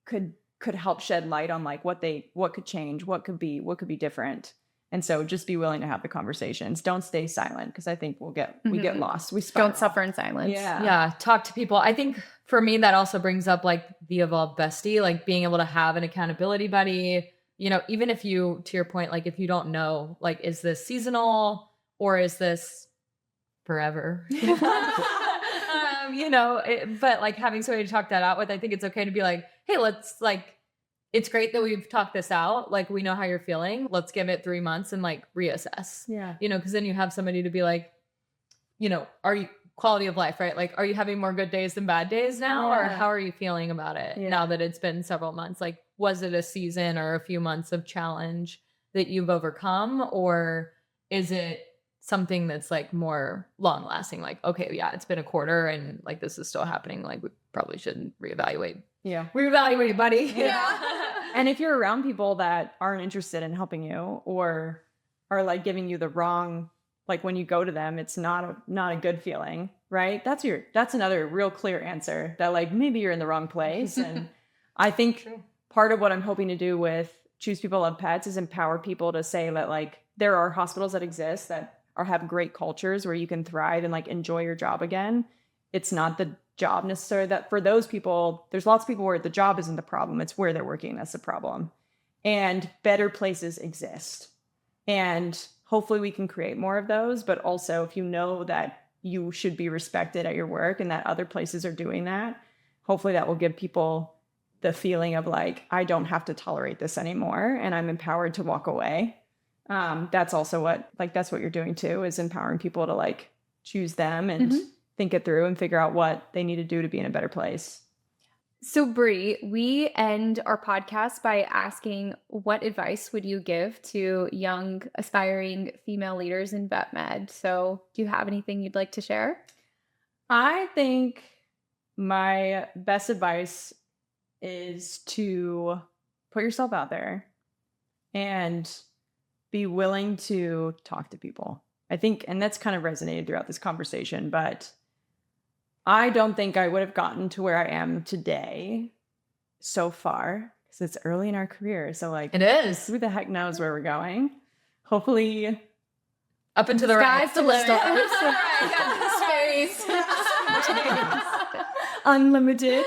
could help shed light on like what could change, what could be different. And so just be willing to have the conversations. Don't stay silent, because I think we get lost. We spiral. Don't suffer in silence. Yeah. Talk to people. I think for me, that also brings up like the Evolved Bestie, like being able to have an accountability buddy, even if you, to your point, like if you don't know, like, is this seasonal or is this forever? But like having somebody to talk that out with, I think it's okay to be like, hey, let's like, it's great that we've talked this out. Like, we know how you're feeling. Let's give it 3 months and like reassess. Yeah. Because then you have somebody to be like, are you quality of life, right? Like, are you having more good days than bad days now? Or how are you feeling about it now that it's been several months? Like, was it a season or a few months of challenge that you've overcome? Or is it something that's like more long lasting? Like, okay, yeah, it's been a quarter and like this is still happening. Like, we probably shouldn't reevaluate. Yeah. Reevaluate, buddy. Yeah. And if you're around people that aren't interested in helping you, or are like giving you the wrong, like when you go to them, it's not a good feeling, right? That's another real clear answer that like maybe you're in the wrong place. And I think part of what I'm hoping to do with Choose People Love Pets is empower people to say that like there are hospitals that exist that have great cultures where you can thrive and like enjoy your job again. It's not the job necessarily that for those people. There's lots of people where the job isn't the problem, it's where they're working that's the problem. And better places exist, and hopefully we can create more of those. But also, if you know that you should be respected at your work and that other places are doing that, hopefully that will give people the feeling of like, I don't have to tolerate this anymore, and I'm empowered to walk away. That's also that's what you're doing too, is empowering people to like choose them and think it through and figure out what they need to do to be in a better place. So Bri, we end our podcast by asking, what advice would you give to young aspiring female leaders in vet med? So do you have anything you'd like to share? I think my best advice is to put yourself out there and be willing to talk to people. I think, and that's kind of resonated throughout this conversation, but I don't think I would have gotten to where I am today so far. because it's early in our career. So like, It is. who the heck knows where we're going? Hopefully Up into the right. Sky's the limit. Space. unlimited.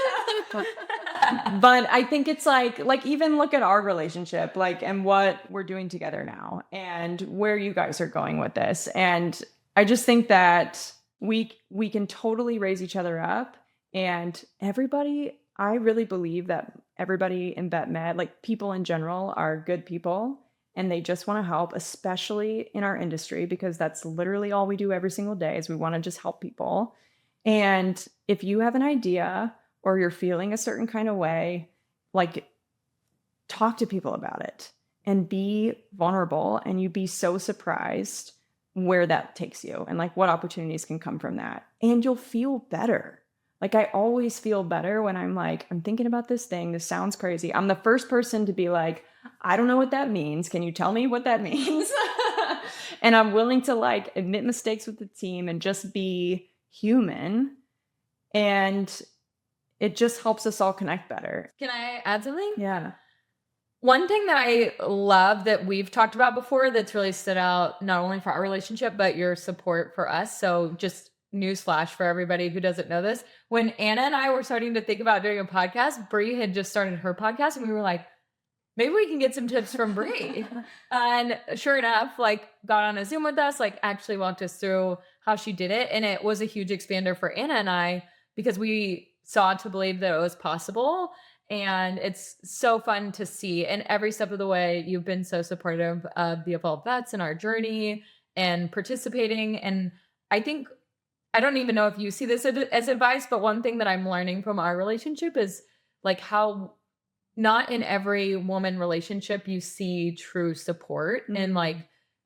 But I think it's like even look at our relationship, like, and what we're doing together now and where you guys are going with this. And I just think that we can totally raise each other up, and everybody, I really believe that everybody in vet med, like people in general, are good people and they just want to help, especially in our industry, because that's literally all we do every single day is we want to just help people. And if you have an idea or you're feeling a certain kind of way, like, talk to people about it and be vulnerable, and you'd be so surprised where that takes you and like what opportunities can come from that. And you'll feel better. Like, I always feel better when I'm like, I'm thinking about this thing. This sounds crazy. I'm the first person to be like, I don't know what that means. Can you tell me what that means? And I'm willing to like admit mistakes with the team and just be human. And it just helps us all connect better. Can I add something? Yeah. One thing that I love that we've talked about before that's really stood out, not only for our relationship, but your support for us. So just newsflash for everybody who doesn't know this. When Anna and I were starting to think about doing a podcast, Bree had just started her podcast, and we were like, maybe we can get some tips from Bree. And sure enough, like, got on a Zoom with us, like actually walked us through how she did it. And it was a huge expander for Anna and I, because we saw to believe that it was possible. And it's so fun to see. And every step of the way, you've been so supportive of the Evolved Vets and our journey and participating. And I think, I don't even know if you see this as advice, but one thing that I'm learning from our relationship is like how not in every woman relationship you see true support and like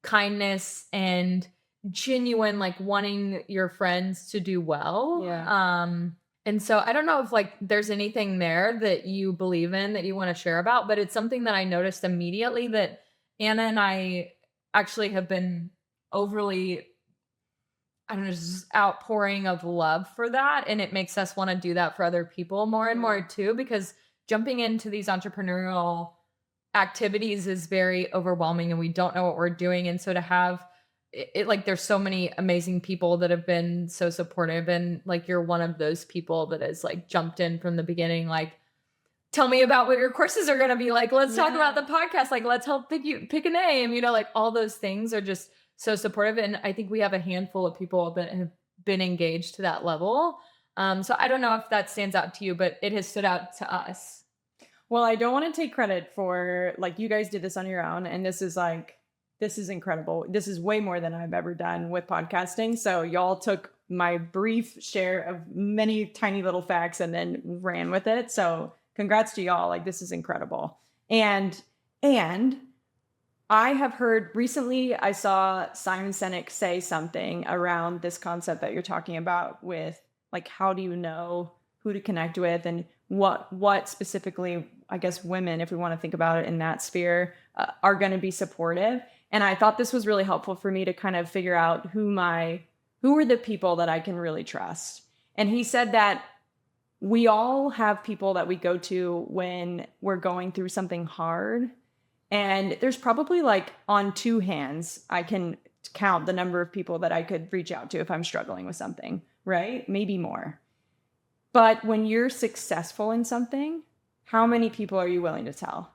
kindness and genuine, like wanting your friends to do well. Yeah. And so I don't know if like there's anything there that you believe in that you want to share about, but it's something that I noticed immediately that Anna and I actually have been overly, I don't know, just outpouring of love for that. And it makes us want to do that for other people more and more too, because jumping into these entrepreneurial activities is very overwhelming and we don't know what we're doing. And so to have it, like, there's so many amazing people that have been so supportive, and like you're one of those people that has like jumped in from the beginning, like, tell me about what your courses are going to be like, let's talk about the podcast, like, let's help pick a name, you know, like all those things are just so supportive. And I think we have a handful of people that have been engaged to that level. So I don't know if that stands out to you, but it has stood out to us. Well, I don't want to take credit for, like, you guys did this on your own, and this is incredible. This is way more than I've ever done with podcasting. So y'all took my brief share of many tiny little facts and then ran with it. So congrats to y'all. Like, this is incredible. And I have heard recently, I saw Simon Sinek say something around this concept that you're talking about with, like, how do you know who to connect with, and what specifically, I guess, women, if we want to think about it in that sphere, are going to be supportive. And I thought this was really helpful for me to kind of figure out who are the people that I can really trust. And he said that we all have people that we go to when we're going through something hard. And there's probably, like, on two hands, I can count the number of people that I could reach out to if I'm struggling with something, right? Maybe more. But when you're successful in something, how many people are you willing to tell?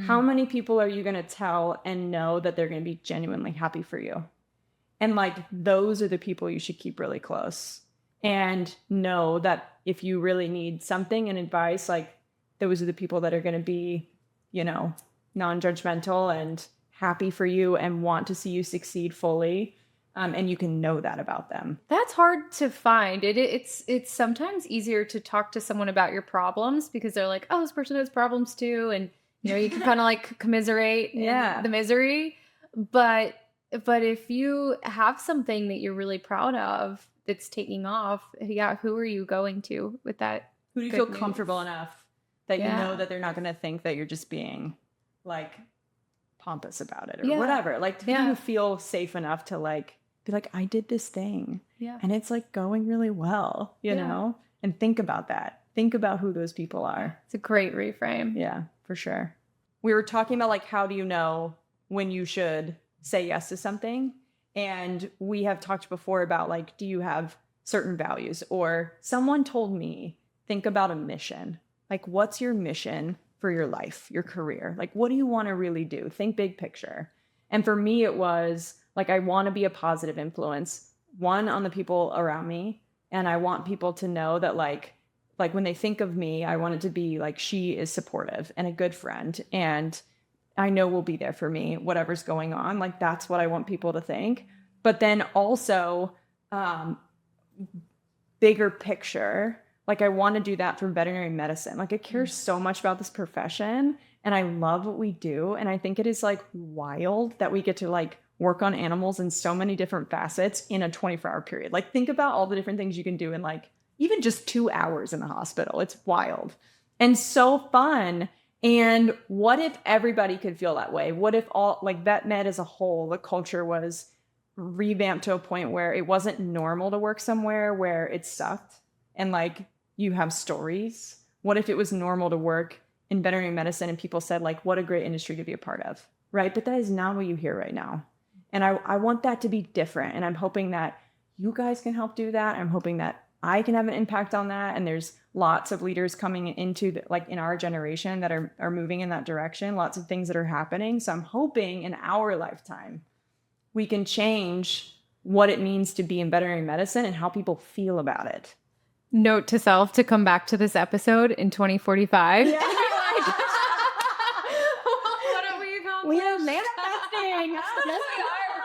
How many people are you going to tell and know that they're going to be genuinely happy for you? And, like, those are the people you should keep really close, and know that if you really need something and advice, like, those are the people that are going to be, you know, non-judgmental and happy for you and want to see you succeed fully. And you can know that about them. That's hard to find. It's sometimes easier to talk to someone about your problems because they're like, oh, this person has problems too. And, you know, you can kind of like commiserate the misery. But if you have something that you're really proud of that's taking off, who are you going to with that? Who do you feel comfortable enough that you know that they're not going to think that you're just being, like, pompous about it or whatever? Like, who do you feel safe enough to, like, be like, I did this thing and it's, like, going really well, you know, and think about that. think about who those people are. It's a great reframe. Yeah, for sure. We were talking about like, how do you know when you should say yes to something? And we have talked before about like, do you have certain values? Or someone told me, think about a mission. Like, what's your mission for your life, your career? Like, what do you want to really do? Think big picture. And for me, it was like, I want to be a positive influence, one, on the people around me. And I want people to know that like when they think of me, I want it to be like, she is supportive and a good friend. And I know will be there for me, whatever's going on. Like, that's what I want people to think. But then also, bigger picture, like I want to do that for veterinary medicine. Like I care so much about this profession and I love what we do. And I think it is like wild that we get to like work on animals in so many different facets in a 24-hour period. Like think about all the different things you can do in like even just 2 hours in the hospital. It's wild and so fun. And what if everybody could feel that way? What if all like vet med as a whole, the culture was revamped to a point where it wasn't normal to work somewhere where it sucked and like you have stories? What if it was normal to work in veterinary medicine and people said like, what a great industry to be a part of, right? But that is not what you hear right now. And I want that to be different. And I'm hoping that you guys can help do that. I'm hoping that I can have an impact on that. And there's lots of leaders coming into like in our generation that are moving in that direction. Lots of things that are happening. So I'm hoping in our lifetime, we can change what it means to be in veterinary medicine and how people feel about it. Note to self to come back to this episode in 2045. Yeah. What have we accomplished? We are manifesting. Yes, we are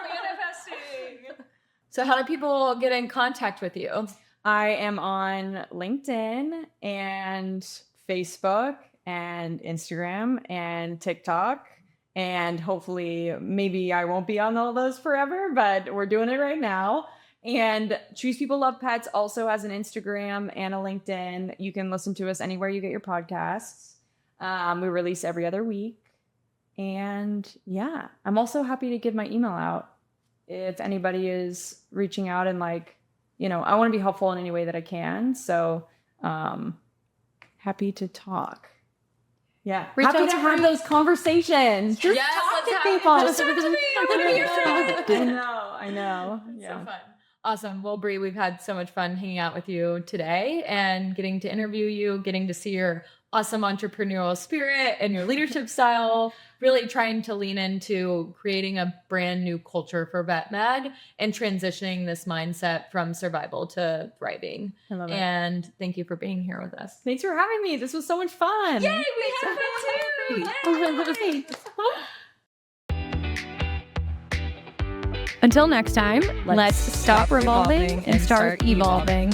manifesting. So how do people get in contact with you? I am on LinkedIn and Facebook and Instagram and TikTok. And hopefully, maybe I won't be on all those forever, but we're doing it right now. And Choose People Love Pets also has an Instagram and a LinkedIn. You can listen to us anywhere you get your podcasts. We release every other week. And yeah, I'm also happy to give my email out if anybody is reaching out and like, you know, I want to be helpful in any way that I can. So happy to talk. Yeah. Reach Happy out to to have those conversations. Just Yes, talk let's to have people. it. Just talk to me. I wanna be your friend. I know. It's Yeah. so fun. Awesome. Well, Bri, we've had so much fun hanging out with you today and getting to interview you, getting to see your awesome entrepreneurial spirit and your leadership style, really trying to lean into creating a brand new culture for vet med and transitioning this mindset from survival to thriving. I love it. And thank you for being here with us. Thanks for having me. This was so much fun. Yay, we had fun too. Yay. Until next time, let's stop revolving and start evolving.